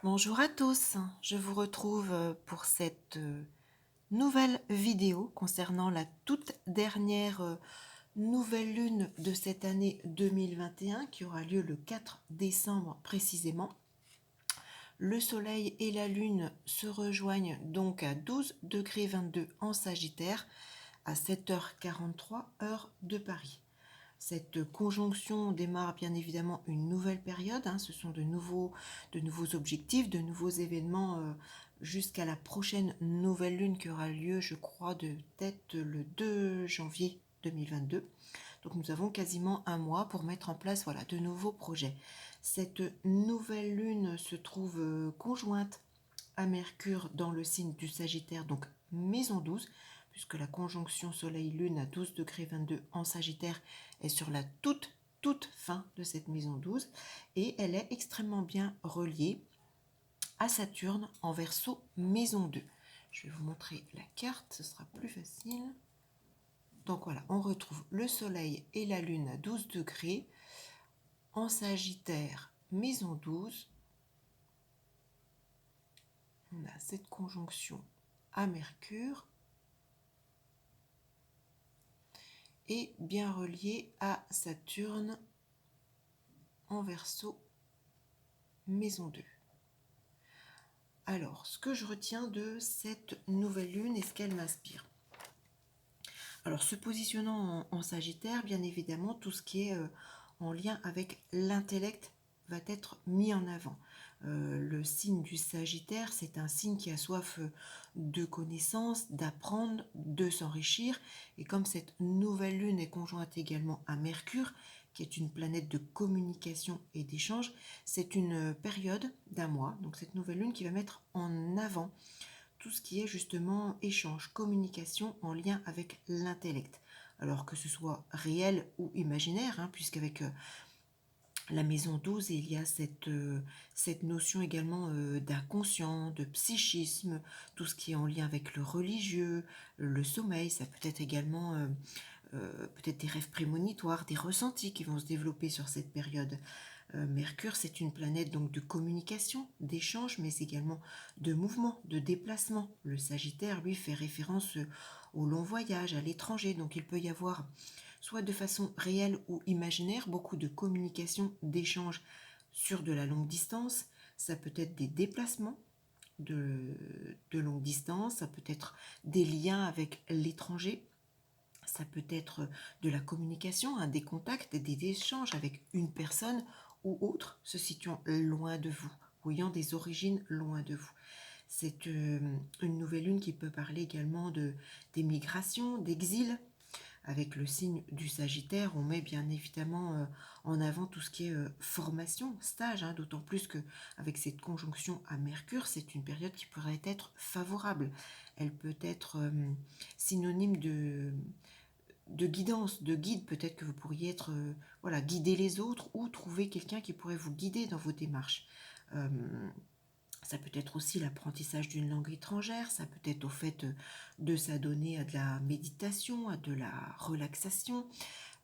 Bonjour à tous, je vous retrouve pour cette nouvelle vidéo concernant la toute dernière nouvelle lune de cette année 2021 qui aura lieu le 4 décembre précisément. Le soleil et la lune se rejoignent donc à 12 degrés 22 en Sagittaire à 7h43 heure de Paris. Cette conjonction démarre bien évidemment une nouvelle période, ce sont de nouveaux objectifs, de nouveaux événements jusqu'à la prochaine nouvelle lune qui aura lieu, je crois, de tête le 2 janvier 2022. Donc nous avons quasiment un mois pour mettre en place de nouveaux projets. Cette nouvelle lune se trouve conjointe à Mercure dans le signe du Sagittaire, donc maison 12, puisque la conjonction Soleil-Lune à 12 degrés 22 en Sagittaire est sur la toute fin de cette maison 12, et elle est extrêmement bien reliée à Saturne en Verseau maison 2. Je vais vous montrer la carte, ce sera plus facile. Donc voilà, on retrouve le Soleil et la Lune à 12 degrés en Sagittaire maison 12. On a cette conjonction à Mercure et bien relié à Saturne en Verseau maison 2. Alors, ce que je retiens de cette nouvelle lune et ce qu'elle m'inspire. Alors, se positionnant en Sagittaire, bien évidemment, tout ce qui est en lien avec l'intellect va être mis en avant. Le signe du Sagittaire, c'est un signe qui a soif de connaissances, d'apprendre, de s'enrichir. Et comme cette nouvelle lune est conjointe également à Mercure, qui est une planète de communication et d'échange, c'est une période d'un mois, donc cette nouvelle lune qui va mettre en avant tout ce qui est justement échange, communication en lien avec l'intellect. Alors que ce soit réel ou imaginaire, puisqu'avec la maison 12, il y a cette notion également d'inconscient, de psychisme, tout ce qui est en lien avec le religieux, le sommeil, ça peut être également peut-être des rêves prémonitoires, des ressentis qui vont se développer sur cette période. Mercure, c'est une planète donc de communication, d'échange, mais également de mouvement, de déplacement. Le Sagittaire, lui, fait référence au long voyage, à l'étranger, donc il peut y avoir soit de façon réelle ou imaginaire, beaucoup de communication, d'échange sur de la longue distance. Ça peut être des déplacements de longue distance, ça peut être des liens avec l'étranger, ça peut être de la communication, des contacts, des échanges avec une personne ou autre se situant loin de vous, ou ayant des origines loin de vous. C'est une nouvelle lune qui peut parler également d'émigration, d'exil. Avec le signe du Sagittaire, on met bien évidemment en avant tout ce qui est formation, stage, d'autant plus qu'avec cette conjonction à Mercure, c'est une période qui pourrait être favorable. Elle peut être synonyme de guidance, de guide. Peut-être que vous pourriez être, guider les autres ou trouver quelqu'un qui pourrait vous guider dans vos démarches. Euh, Ça peut être aussi l'apprentissage d'une langue étrangère, ça peut être au fait de s'adonner à de la méditation, à de la relaxation.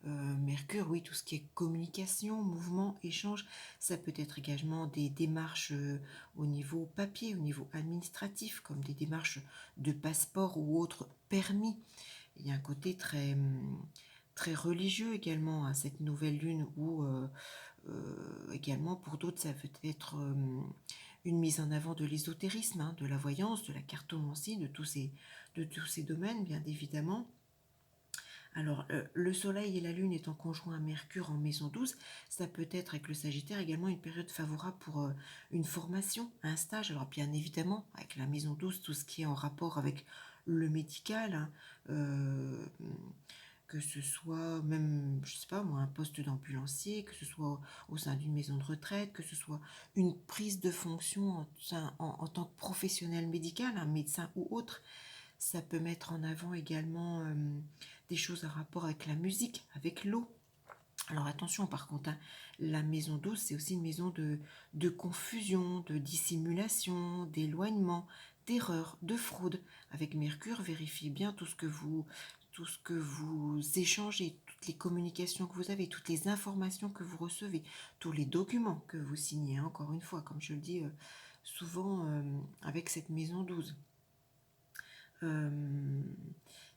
Mercure, oui, tout ce qui est communication, mouvement, échange, ça peut être également des démarches au niveau papier, au niveau administratif, comme des démarches de passeport ou autres permis. Il y a un côté très religieux également à cette nouvelle lune où également pour d'autres ça peut être une mise en avant de l'ésotérisme, de la voyance, de la cartomancie, de tous ces domaines bien évidemment. Alors, le Soleil et la Lune étant conjoints à Mercure en maison 12, ça peut être avec le Sagittaire également une période favorable pour une formation, un stage. Alors, bien évidemment, avec la maison 12, tout ce qui est en rapport avec le médical, que ce soit même, je sais pas moi, un poste d'ambulancier, que ce soit au sein d'une maison de retraite, que ce soit une prise de fonction en tant que professionnel médical, un médecin ou autre. Ça peut mettre en avant également des choses en rapport avec la musique, avec l'eau. Alors attention par contre, la maison 12, c'est aussi une maison de confusion, de dissimulation, d'éloignement, d'erreur, de fraude. Avec Mercure, vérifiez bien tout ce que vous échangez, toutes les communications que vous avez, toutes les informations que vous recevez, tous les documents que vous signez. Encore une fois, comme je le dis souvent avec cette maison 12. Euh,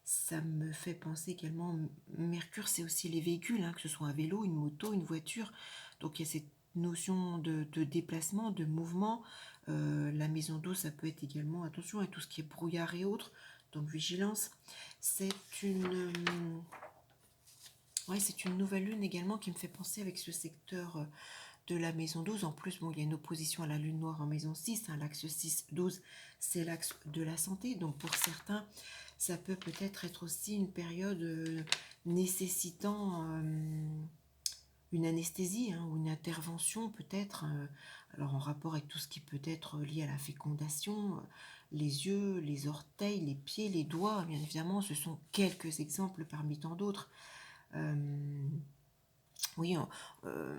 Ça me fait penser également, Mercure, c'est aussi les véhicules, hein, que ce soit un vélo, une moto, une voiture. Donc il y a cette notion de déplacement, de mouvement. La maison 12, ça peut être également, attention à tout ce qui est brouillard et autres, donc vigilance. C'est ouais, c'est une nouvelle lune également qui me fait penser avec ce secteur de la maison 12. En plus, bon, il y a une opposition à la lune noire en maison 6, hein, l'axe 6-12, c'est l'axe de la santé. Donc pour certains, ça peut peut-être être aussi une période nécessitant une anesthésie, hein, ou une intervention peut-être, alors en rapport avec tout ce qui peut être lié à la fécondation, les yeux, les orteils, les pieds, les doigts, bien évidemment, ce sont quelques exemples parmi tant d'autres. Euh, oui, euh,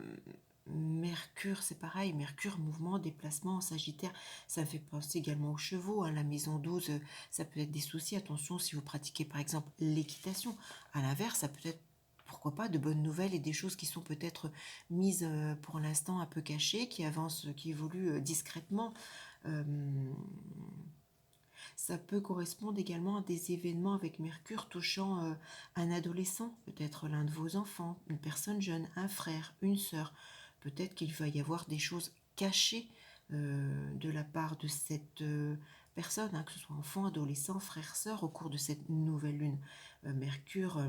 Mercure, c'est pareil. Mercure, mouvement, déplacement, Sagittaire, ça me fait penser également aux chevaux, hein. La maison 12, ça peut être des soucis. Attention, si vous pratiquez par exemple l'équitation. À l'inverse, ça peut être, pourquoi pas, de bonnes nouvelles et des choses qui sont peut-être mises pour l'instant un peu cachées, qui avancent, qui évoluent discrètement. Euh, Ça peut correspondre également à des événements avec Mercure touchant un adolescent, peut-être l'un de vos enfants, une personne jeune, un frère, une sœur. Peut-être qu'il va y avoir des choses cachées de la part de cette personne, hein, que ce soit enfant, adolescent, frère, sœur, au cours de cette nouvelle lune. Mercure,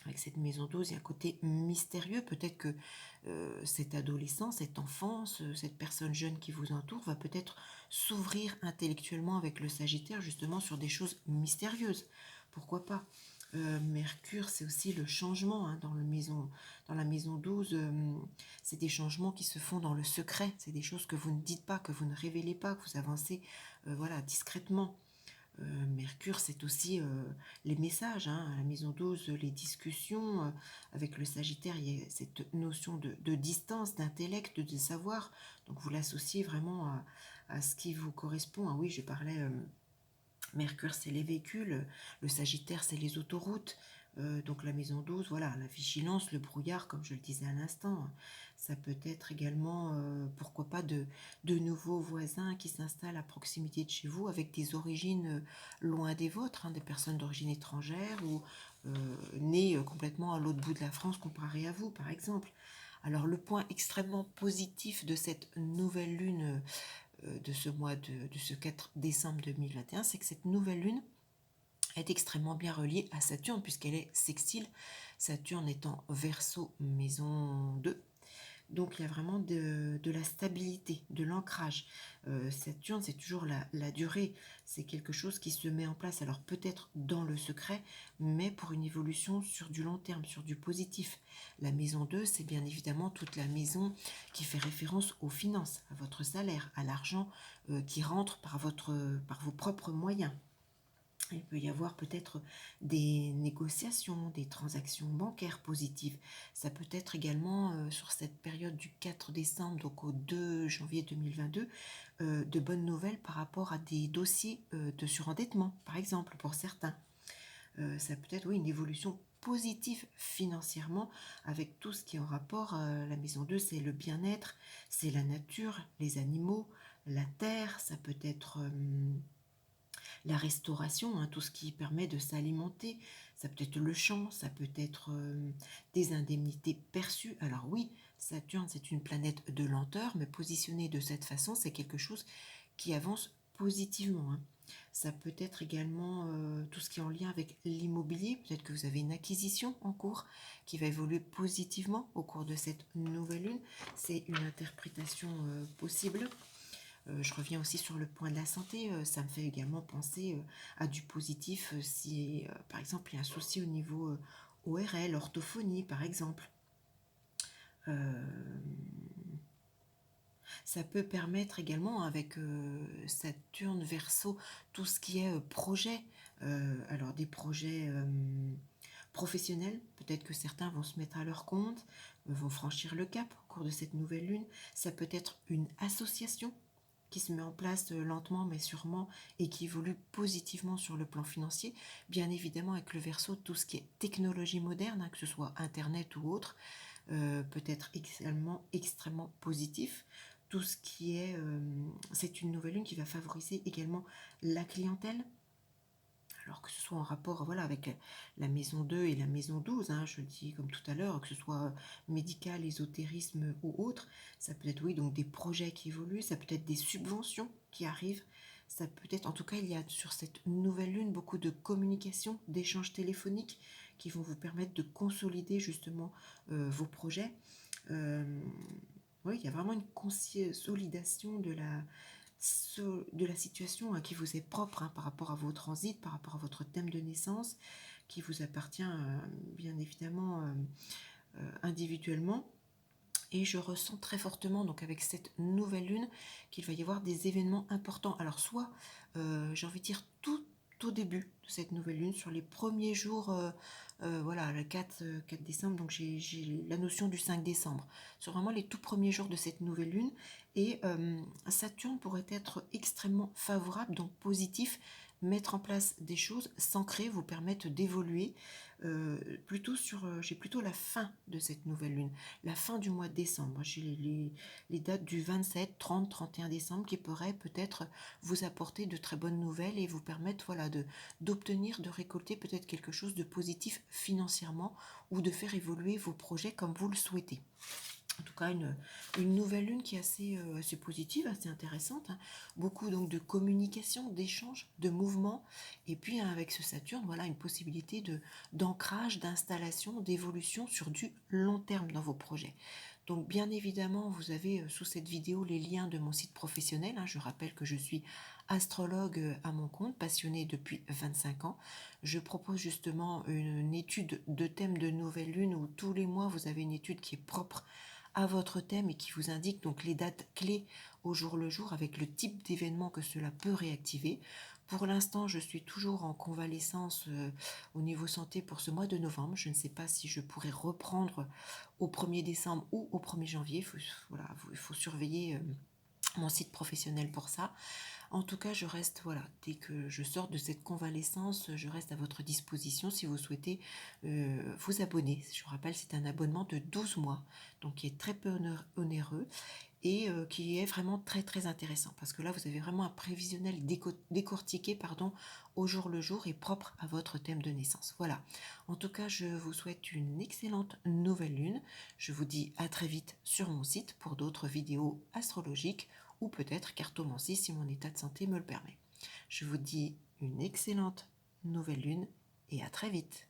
avec cette maison 12, il y a un côté mystérieux. Peut-être que cet adolescent, cet enfant, cette personne jeune qui vous entoure va peut-être s'ouvrir intellectuellement avec le Sagittaire justement sur des choses mystérieuses. Pourquoi pas. Mercure, c'est aussi le changement, hein, dans la maison 12. C'est des changements qui se font dans le secret. C'est des choses que vous ne dites pas, que vous ne révélez pas, que vous avancez voilà, discrètement. Mercure, c'est aussi les messages, hein, à la maison 12, les discussions. Avec le Sagittaire, il y a cette notion de distance, d'intellect, de savoir. Donc vous l'associez vraiment à ce qui vous correspond. Ah oui, je parlais, Mercure, c'est les véhicules, le Sagittaire, c'est les autoroutes. Donc la maison 12, voilà, la vigilance, le brouillard, comme je le disais à l'instant. Ça peut être également, pourquoi pas, de nouveaux voisins qui s'installent à proximité de chez vous avec des origines loin des vôtres, hein, des personnes d'origine étrangère ou nées complètement à l'autre bout de la France comparé à vous, par exemple. Alors le point extrêmement positif de cette nouvelle lune de ce mois de ce 4 décembre 2021, c'est que cette nouvelle lune est extrêmement bien reliée à Saturne puisqu'elle est sextile, Saturne étant Verseau maison 2. Donc il y a vraiment de la stabilité, de l'ancrage. Saturne, c'est toujours la durée, c'est quelque chose qui se met en place, alors peut-être dans le secret, mais pour une évolution sur du long terme, sur du positif. La maison 2, c'est bien évidemment toute la maison qui fait référence aux finances, à votre salaire, à l'argent qui rentre par vos propres moyens. Il peut y avoir peut-être des négociations, des transactions bancaires positives. Ça peut être également sur cette période du 4 décembre, donc au 2 janvier 2022, de bonnes nouvelles par rapport à des dossiers de surendettement, par exemple, pour certains. Ça peut être, oui, une évolution positive financièrement avec tout ce qui est en rapport. La maison 2, c'est le bien-être, c'est la nature, les animaux, la terre, ça peut être la restauration, hein, tout ce qui permet de s'alimenter, ça peut être le champ, ça peut être des indemnités perçues. Alors oui, Saturne, c'est une planète de lenteur, mais positionnée de cette façon, c'est quelque chose qui avance positivement, hein. Ça peut être également tout ce qui est en lien avec l'immobilier. Peut-être que vous avez une acquisition en cours qui va évoluer positivement au cours de cette nouvelle lune. C'est une interprétation possible. Je reviens aussi sur le point de la santé. Ça me fait également penser à du positif si, par exemple, il y a un souci au niveau ORL, orthophonie, par exemple. Euh, Ça peut permettre également, avec Saturne, Verseau, tout ce qui est projet. Alors des projets professionnels, peut-être que certains vont se mettre à leur compte, vont franchir le cap au cours de cette nouvelle lune. Ça peut être une association qui se met en place lentement mais sûrement et qui évolue positivement sur le plan financier. Bien évidemment avec le Verseau, tout ce qui est technologie moderne, hein, que ce soit Internet ou autre, peut être extrêmement positif. tout ce qui est... c'est une nouvelle lune qui va favoriser également la clientèle. Alors que ce soit en rapport voilà, avec la maison 2 et la maison 12, hein, je le dis comme tout à l'heure, que ce soit médical, ésotérisme ou autre, ça peut être oui, donc des projets qui évoluent, ça peut être des subventions qui arrivent, ça peut être, en tout cas il y a sur cette nouvelle lune beaucoup de communication, d'échanges téléphoniques qui vont vous permettre de consolider justement vos projets. Euh, oui, il y a vraiment une consolidation de la situation hein, qui vous est propre hein, par rapport à vos transits, par rapport à votre thème de naissance, qui vous appartient bien évidemment individuellement. Et je ressens très fortement, donc avec cette nouvelle lune, qu'il va y avoir des événements importants. Alors soit, j'ai envie de dire, tout au début de cette nouvelle lune, sur les premiers jours, voilà, le 4 décembre, donc j'ai la notion du 5 décembre, sur vraiment les tout premiers jours de cette nouvelle lune. Et Saturne pourrait être extrêmement favorable, donc positif, mettre en place des choses, s'ancrer, vous permettre d'évoluer. J'ai plutôt la fin de cette nouvelle lune, la fin du mois de décembre. J'ai les dates du 27, 30, 31 décembre qui pourraient peut-être vous apporter de très bonnes nouvelles et vous permettre voilà, d'obtenir, de récolter peut-être quelque chose de positif financièrement ou de faire évoluer vos projets comme vous le souhaitez. En tout cas, une nouvelle lune qui est assez positive, assez intéressante. Hein. Beaucoup donc de communication, d'échange, de mouvement. Et puis hein, avec ce Saturne, voilà une possibilité d'ancrage, d'installation, d'évolution sur du long terme dans vos projets. Donc bien évidemment, vous avez sous cette vidéo les liens de mon site professionnel. Hein. Je rappelle que je suis astrologue à mon compte, passionnée depuis 25 ans. Je propose justement une étude de thème de nouvelle lune où tous les mois, vous avez une étude qui est propre à votre thème et qui vous indique donc les dates clés au jour le jour avec le type d'événement que cela peut réactiver. Pour l'instant, je suis toujours en convalescence au niveau santé pour ce mois de novembre. Je ne sais pas si je pourrai reprendre au 1er décembre ou au 1er janvier. Voilà, il faut surveiller mon site professionnel pour ça. En tout cas, je reste, voilà, dès que je sors de cette convalescence, je reste à votre disposition si vous souhaitez vous abonner. Je vous rappelle, c'est un abonnement de 12 mois, donc qui est très peu onéreux et qui est vraiment très très intéressant parce que là, vous avez vraiment un prévisionnel décortiqué au jour le jour et propre à votre thème de naissance. Voilà. En tout cas, je vous souhaite une excellente nouvelle lune. Je vous dis à très vite sur mon site pour d'autres vidéos astrologiques ou peut-être cartomancie si mon état de santé me le permet. Je vous dis une excellente nouvelle lune et à très vite.